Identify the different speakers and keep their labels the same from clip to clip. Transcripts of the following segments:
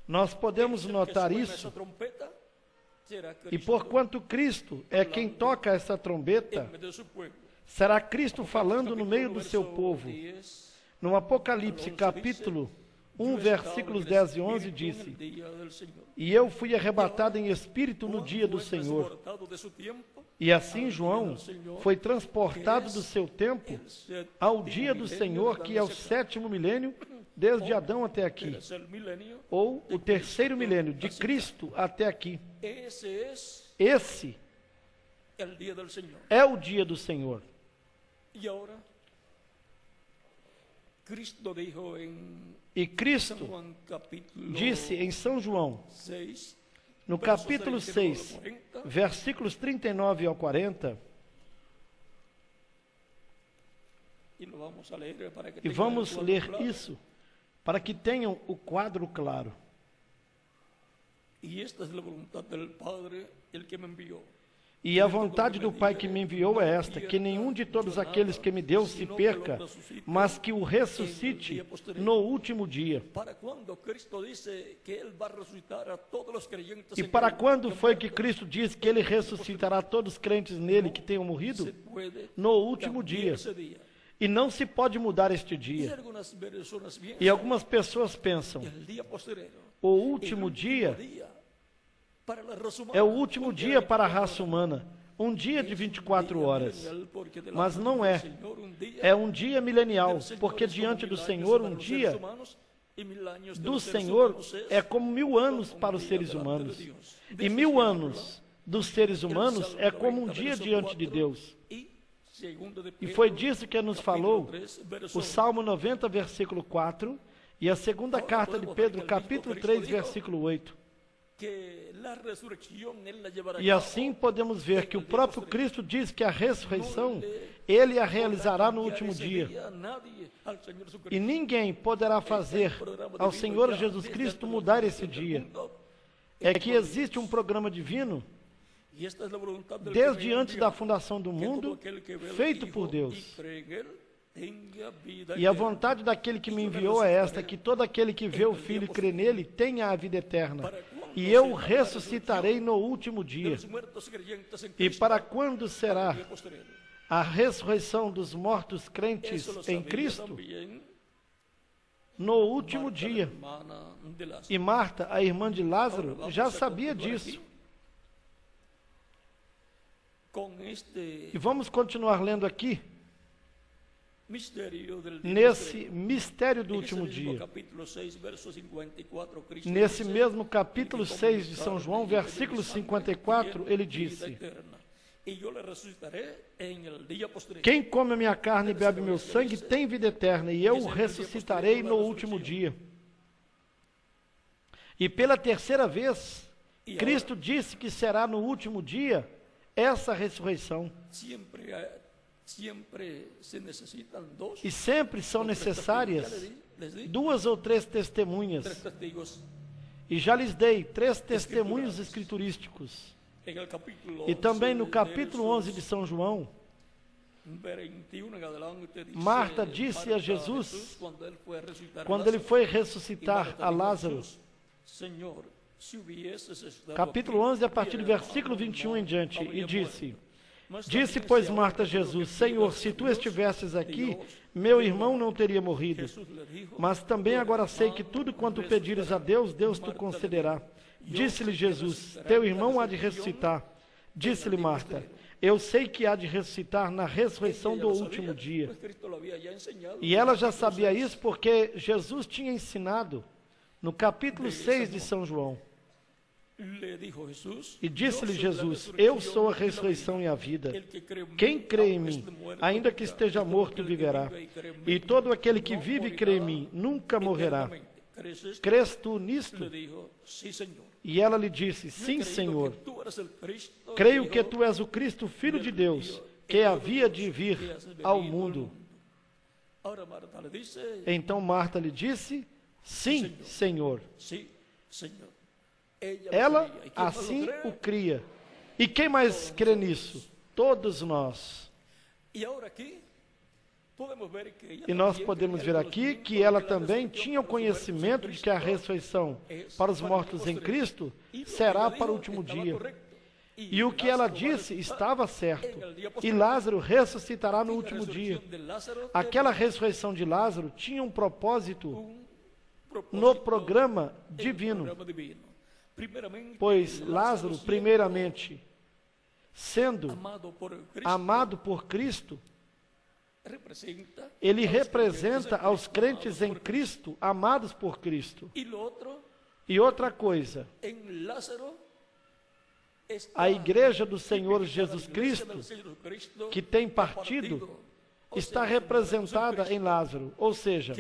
Speaker 1: Nós podemos notar isso, e porquanto Cristo é quem toca essa trombeta, será Cristo falando no meio do seu povo. No Apocalipse, capítulo 1, versículos 10 e 11, disse: E eu fui arrebatado em espírito no dia do Senhor. E assim João foi transportado do seu tempo ao dia do Senhor, que é o 7º milênio, desde Adão até aqui, ou o 3º milênio, de Cristo até aqui. Esse é o dia do Senhor. E Cristo disse em São João, no capítulo 6, versículos 39 ao 40, e vamos ler isso para que tenham o quadro claro. E a vontade do Pai que me enviou é esta, que nenhum de todos aqueles que me deu se perca, mas que o ressuscite no último dia. E para quando foi que Cristo disse que Ele ressuscitará todos os crentes nele que tenham morrido? No último dia. E não se pode mudar este dia. E algumas pessoas pensam, o último dia é o último dia para a raça humana, um dia de 24 horas. Mas não é. É um dia milenial, porque diante do Senhor, um dia do Senhor é como 1000 anos para os seres humanos. E 1000 anos dos seres humanos é como um dia diante de Deus. E foi disso que nos falou o Salmo 90, versículo 4, e a segunda carta de Pedro, capítulo 3, versículo 8. E assim podemos ver que o próprio Cristo diz que a ressurreição, Ele a realizará no último dia. E ninguém poderá fazer ao Senhor Jesus Cristo mudar esse dia. É que existe um programa divino, desde antes da fundação do mundo, feito por Deus. E a vontade daquele que me enviou é esta, que todo aquele que vê o Filho e crê nele tenha a vida eterna. E eu ressuscitarei no último dia. E para quando será a ressurreição dos mortos crentes em Cristo? No último dia. E Marta, a irmã de Lázaro, já sabia disso. E vamos continuar lendo aqui, nesse mistério do último dia. Nesse mesmo capítulo 6 de São João, versículo 54, ele disse: Quem come a minha carne e bebe meu sangue tem vida eterna, e eu o ressuscitarei no último dia. E pela terceira vez, Cristo disse que será no último dia essa ressurreição. E sempre são necessárias 2 ou 3 testemunhas. E já lhes dei 3 testemunhos escriturísticos. E também no capítulo 11 de São João, Marta disse a Jesus, quando ele foi ressuscitar a Lázaro, capítulo 11, a partir do versículo 21 em diante, e disse, pois, Marta a Jesus: Senhor, se tu estivesses aqui, meu irmão não teria morrido. Mas também agora sei que tudo quanto pedires a Deus, Deus te concederá. Disse-lhe Jesus: Teu irmão há de ressuscitar. Disse-lhe Marta: Eu sei que há de ressuscitar na ressurreição do último dia. E ela já sabia isso porque Jesus tinha ensinado no capítulo 6 de São João. E disse-lhe Jesus: Eu sou a ressurreição e a vida. Quem crê em mim, ainda que esteja morto, viverá. E todo aquele que vive e crê em mim, nunca morrerá. Crês tu nisto? E ela lhe disse: Sim, Senhor. Creio que tu és o Cristo, Filho de Deus, que havia de vir ao mundo. Então Marta lhe disse: Sim, Senhor. Ela assim o cria. E quem mais crê nisso? Todos nós. E nós podemos ver aqui que ela também tinha o conhecimento de que a ressurreição para os mortos em Cristo será para o último dia. E o que ela disse estava certo. E Lázaro ressuscitará no último dia. Aquela ressurreição de Lázaro tinha um propósito no programa divino. Pois Lázaro, primeiramente, sendo amado por Cristo, ele representa aos crentes em Cristo, amados por Cristo. E outra coisa, a igreja do Senhor Jesus Cristo, que tem partido, está representada em Lázaro, ou seja,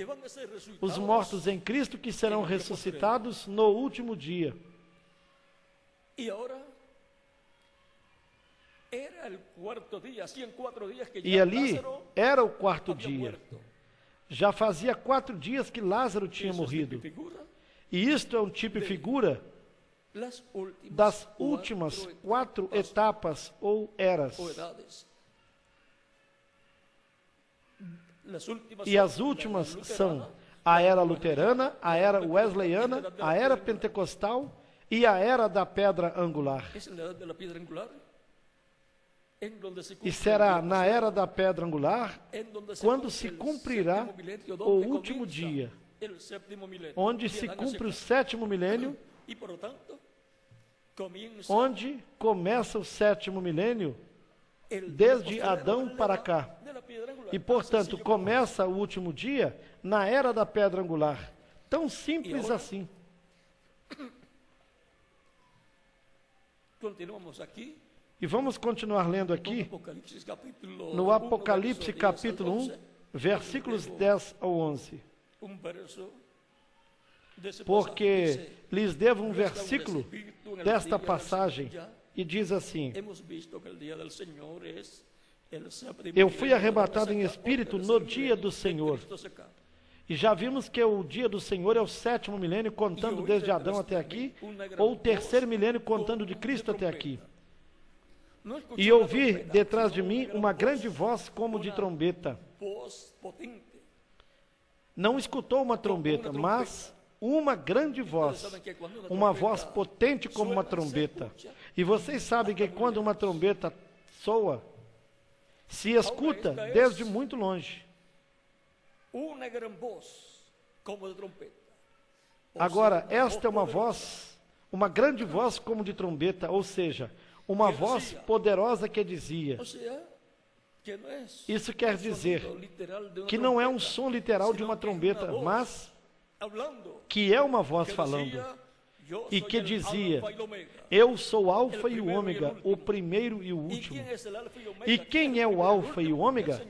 Speaker 1: os mortos em Cristo que serão ressuscitados no último dia. E ali era o quarto dia. Já fazia 4 dias que Lázaro tinha morrido. E isto é um tipo e figura das últimas 4 etapas ou eras. E as últimas são a era luterana, a era wesleyana, a era pentecostal e a era da pedra angular. E será na era da pedra angular quando se cumprirá o último dia, onde se cumpre o 7º milênio, onde começa o 7º milênio, desde Adão para cá. E, portanto, começa o último dia na era da pedra angular. Tão simples assim.
Speaker 2: Continuamos aqui.
Speaker 1: E vamos continuar lendo aqui no Apocalipse capítulo 1, versículos 10 ao 11. Porque lhes devo um versículo desta passagem e diz assim: eu fui arrebatado em espírito no dia do Senhor. E já vimos que o dia do Senhor é o 7º milênio, contando desde Adão até aqui, ou o 3º milênio, contando de Cristo até aqui. E ouvi detrás de mim uma grande voz como de trombeta. Não escutou uma trombeta, mas uma grande voz, uma voz potente como uma trombeta. E vocês sabem que quando uma trombeta soa, se escuta desde muito longe. Agora, esta é uma voz, uma grande voz como de trombeta, ou seja, uma voz poderosa que dizia. Isso quer dizer que não é um som literal de uma trombeta, mas que é uma voz falando. E que dizia: eu sou o Alfa e o Ômega, o primeiro e o último. E quem é o Alfa e o Ômega?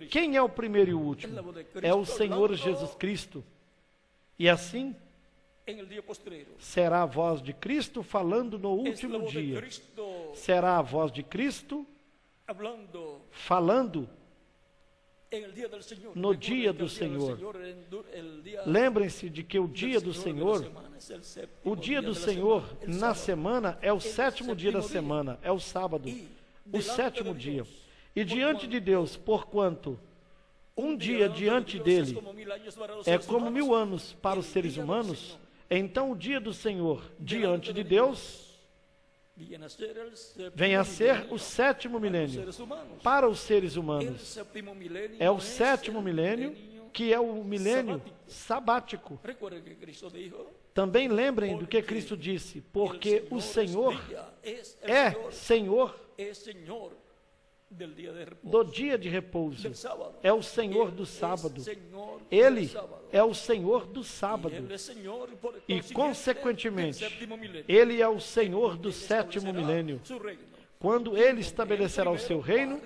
Speaker 1: Quem é o primeiro e o último? É o Senhor Jesus Cristo. E assim será a voz de Cristo falando no último dia. Será a voz de Cristo falando no dia do Senhor. Lembrem-se de que o dia do Senhor na semana é o 7º dia da semana, é o sábado, o 7º dia. E diante de Deus, porquanto um dia diante dele é como 1000 anos para os seres humanos, então o dia do Senhor diante de Deus vem a ser o 7º milênio para os seres humanos. É o 7º milênio, que é o milênio sabático. Também lembrem do que Cristo disse: porque o Senhor é Senhor do dia de repouso, é o Senhor do sábado. Ele é o Senhor do sábado e, consequentemente, Ele é o Senhor do 7º milênio, quando Ele estabelecerá o seu reino